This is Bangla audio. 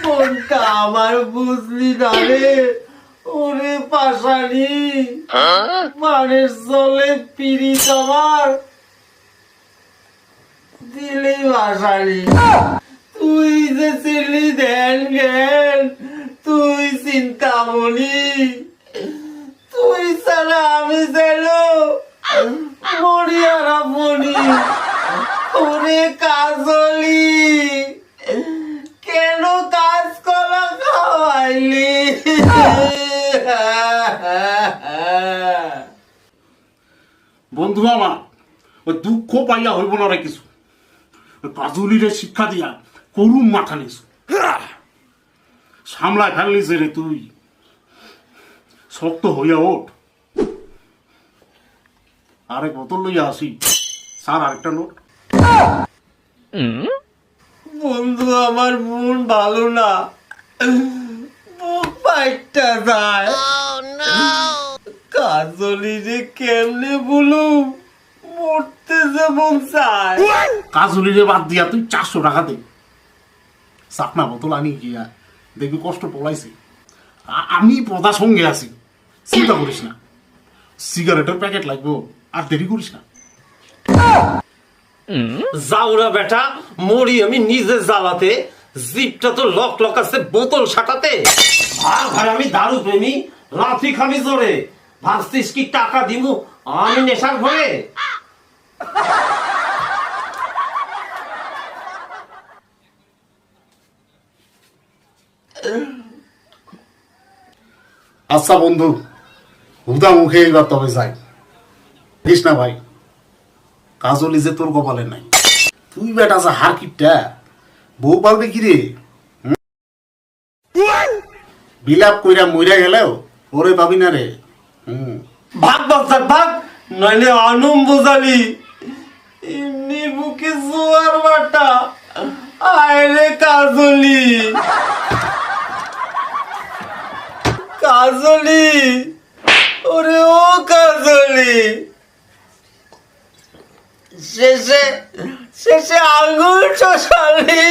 মনটা আমার বুঝলি না রে, ওরে পাশানি মানের চলে পিরিত আমার দিলেই পাশানি। তুই যে ছিলি ধ্যান জ্ঞান, তুই চিন্তামণি, তুই ছাড়া আমি যেন মরি আর মনি। ওরে কাজলি, কেন কাজ করা খাওয়াইলি? বন্ধু আমার ওই দুঃখ পাইয়া হইব না রে কিছু, ওই কাজুলিরে শিক্ষা দিয়া করুম মাথা নিস সামলায় ফেললিস রে তুই, শক্ত হইয়া ওঠ। আরেক বোতল লইয়া আসি, স্যার আরেকটা নোট। বন্ধু আমার মন ভালো না, বুক ফাইটটা যায়। কাজলি রে কেমনে বলু, মরতে যেমন চায়। কাজুলিরে বাদ দিয়া তুই 400 টাকা দে, চাকনা বোতল আনি গিয়া দেখবি কষ্ট পলাইছি। আমি পদা সঙ্গে আছি, চিন্তা করিস না। সিগারেটের প্যাকেট লাগবো, আর দেরি করিস না। যাওরা বেটা, মরি আমি নিজে জ্বালাতে, জিপটা তো লক লক আছে বোতল সাটাতে। আর আমি দারু প্রেমী, লাথি খাবি জোরে, ভাবছিস কি টাকা দিমু আমি নেশার ভয়ে? আচ্ছা বন্ধু, হুদা মুখে এবার তবে যাই। দেখিস না ভাই, কাজলি যে তোর কপালে নাই। তুই বেটা যা হার কিপটা, বউ পালবে কি রে? বিলাপ কইরা মইরা গেলেও ওরে পাবি না রে। ভাগ বাচ্চা ভাগ, নইলে আনুম বোঝালি। এমনি বুকে জোয়ার বাটা, আয় রে কাজলি, কাজলি, ওরে ও কাজলি। শেষে শেষে আঙ্গুল চষালি।